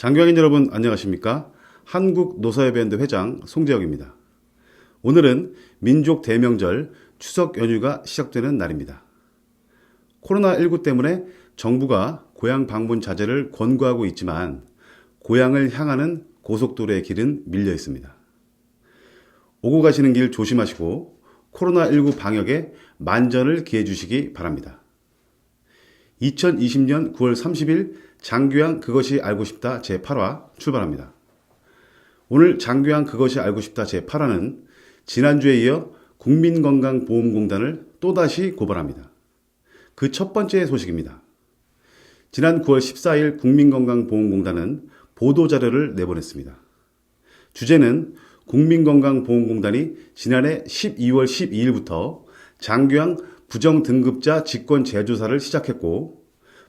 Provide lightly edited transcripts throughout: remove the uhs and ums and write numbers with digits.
장교학인 여러분 안녕하십니까? 한국노사협연대 회장 송재혁입니다. 오늘은 민족 대명절 추석 연휴가 시작되는 날입니다. 코로나19 때문에 정부가 고향 방문 자제를 권고하고 있지만 고향을 향하는 고속도로의 길은 밀려 있습니다. 오고 가시는 길 조심하시고 코로나19 방역에 만전을 기해 주시기 바랍니다. 2020년 9월 30일 장교양 그것이 알고 싶다 제8화 출발합니다. 오늘 장교양 그것이 알고 싶다 제8화는 지난주에 이어 국민건강보험공단을 또다시 고발합니다. 그 첫 번째 소식입니다. 지난 9월 14일 국민건강보험공단은 보도자료를 내보냈습니다. 주제는 국민건강보험공단이 지난해 12월 12일부터 장교양 부정등급자 직권 재조사를 시작했고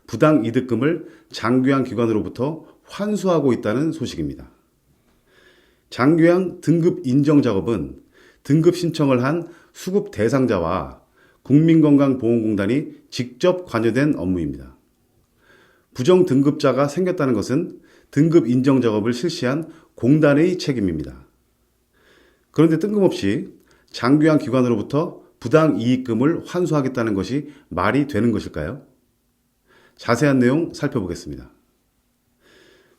부당 이득금을 장교양 기관으로부터 환수하고 있다는 소식입니다. 장교양 등급 인정 작업은 등급 신청을 한 수급 대상자와 국민건강보험공단이 직접 관여된 업무입니다. 부정등급자가 생겼다는 것은 등급 인정 작업을 실시한 공단의 책임입니다. 그런데 뜬금없이 장교양 기관으로부터 부당 이익금을 환수하겠다는 것이 말이 되는 것일까요? 자세한 내용 살펴보겠습니다.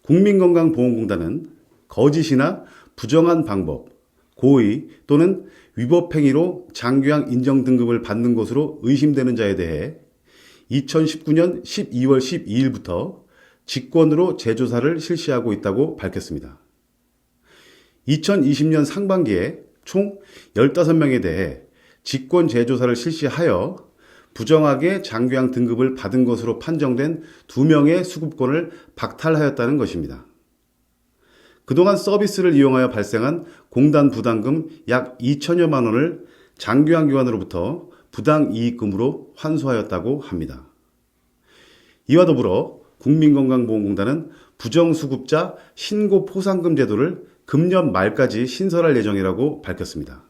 국민건강보험공단은 거짓이나 부정한 방법, 고의 또는 위법 행위로 장교양 인정 등급을 받는 것으로 의심되는 자에 대해 2019년 12월 12일부터 직권으로 재조사를 실시하고 있다고 밝혔습니다. 2020년 상반기에 총 15명에 대해 직권 재조사를 실시하여 부정하게 장교양 등급을 받은 것으로 판정된 2명의 수급권을 박탈하였다는 것입니다. 그동안 서비스를 이용하여 발생한 공단 부담금 약 2천여만 원을 장교양 기관으로부터 부당 이익금으로 환수하였다고 합니다. 이와 더불어 국민건강보험공단은 부정수급자 신고 포상금 제도를 금년 말까지 신설할 예정이라고 밝혔습니다.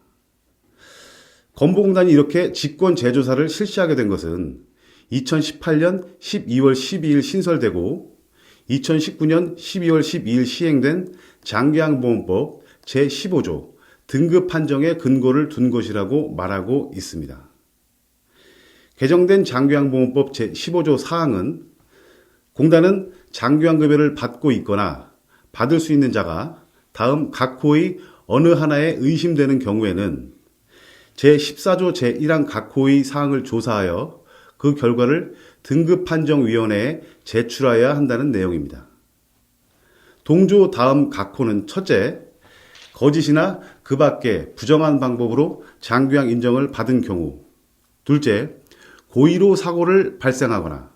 건보공단이 이렇게 직권 재조사를 실시하게 된 것은 2018년 12월 12일 신설되고 2019년 12월 12일 시행된 장교양보험법 제15조 등급 판정의 근거를 둔 것이라고 말하고 있습니다. 개정된 장교양보험법 제15조 사항은 공단은 장교양급여를 받고 있거나 받을 수 있는 자가 다음 각 호의 어느 하나에 의심되는 경우에는 제14조 제1항 각 호의 사항을 조사하여 그 결과를 등급판정위원회에 제출하여야 한다는 내용입니다. 동조 다음 각 호는 첫째, 거짓이나 그 밖에 부정한 방법으로 장교양 인정을 받은 경우, 둘째, 고의로 사고를 발생하거나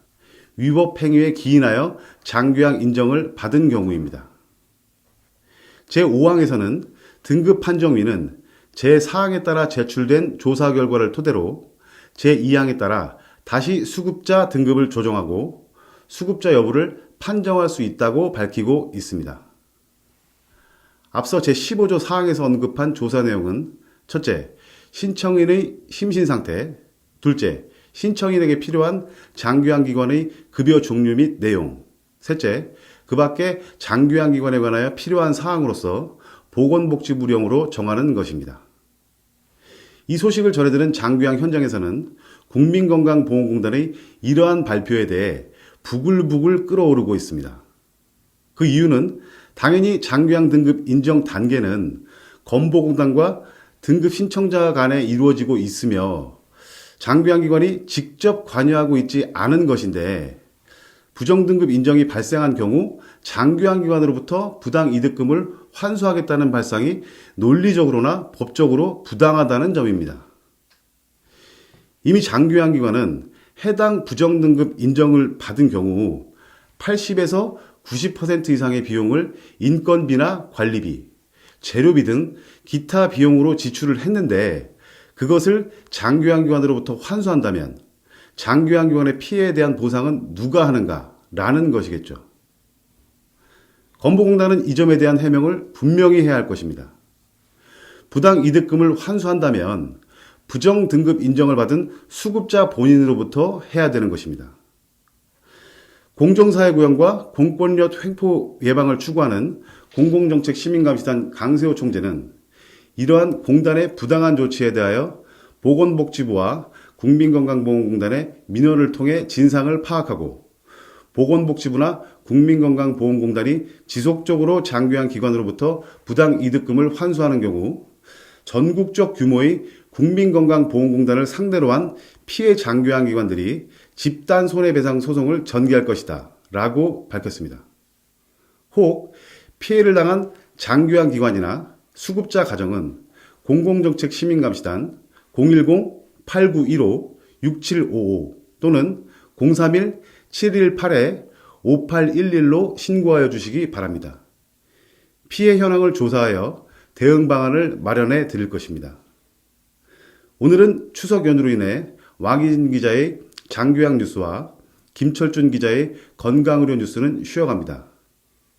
위법 행위에 기인하여 장교양 인정을 받은 경우입니다. 제5항에서는 등급판정위는 제4항에 따라 제출된 조사 결과를 토대로 제2항에 따라 다시 수급자 등급을 조정하고 수급자 여부를 판정할 수 있다고 밝히고 있습니다. 앞서 제15조 사항에서 언급한 조사 내용은 첫째, 신청인의 심신상태, 둘째, 신청인에게 필요한 장교양기관의 급여 종류 및 내용, 셋째, 그 밖에 장교양기관에 관하여 필요한 사항으로서 보건복지부령으로 정하는 것입니다. 이 소식을 전해들은 장교양 현장에서는 국민건강보험공단의 이러한 발표에 대해 부글부글 끓어오르고 있습니다. 그 이유는 당연히 장교양 등급 인정 단계는 건보공단과 등급 신청자 간에 이루어지고 있으며 장교양기관이 직접 관여하고 있지 않은 것인데 부정등급 인정이 발생한 경우 장교양기관으로부터 부당 이득금을 환수하겠다는 발상이 논리적으로나 법적으로 부당하다는 점입니다. 이미 장교양기관은 해당 부정등급 인정을 받은 경우 80에서 90% 이상의 비용을 인건비나 관리비, 재료비 등 기타 비용으로 지출을 했는데 그것을 장교양기관으로부터 환수한다면 장교양기관의 피해에 대한 보상은 누가 하는가라는 것이겠죠. 건보공단은 이 점에 대한 해명을 분명히 해야 할 것입니다. 부당 이득금을 환수한다면 부정 등급 인정을 받은 수급자 본인으로부터 해야 되는 것입니다. 공정사회 구현과 공권력 횡포 예방을 추구하는 공공정책 시민감시단 강세호 총재는 이러한 공단의 부당한 조치에 대하여 보건복지부와 국민건강보험공단의 민원을 통해 진상을 파악하고 보건복지부나 국민건강보험공단이 지속적으로 장기한 기관으로부터 부당 이득금을 환수하는 경우 전국적 규모의 국민건강보험공단을 상대로 한 피해 장기한 기관들이 집단 손해배상 소송을 전개할 것이다 라고 밝혔습니다. 혹 피해를 당한 장기한 기관이나 수급자 가정은 공공정책 시민감시단 010-8915-6755 또는 031-718-5811로 신고하여 주시기 바랍니다. 피해 현황을 조사하여 대응 방안을 마련해 드릴 것입니다. 오늘은 추석 연휴로 인해 왕희진 기자의 장교양 뉴스와 김철준 기자의 건강의료 뉴스는 쉬어갑니다.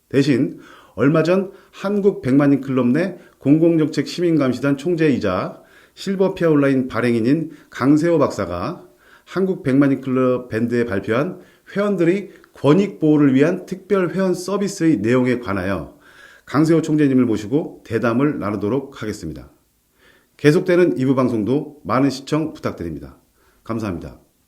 대신 얼마 전 한국 100만인 클럽 내 공공정책 시민감시단 총재이자 실버페어 온라인 발행인인 강세호 박사가 한국 100만인 클럽 밴드에 발표한 회원들의 권익 보호를 위한 특별 회원 서비스의 내용에 관하여 강세호 총재님을 모시고 대담을 나누도록 하겠습니다. 계속되는 2부 방송도 많은 시청 부탁드립니다. 감사합니다.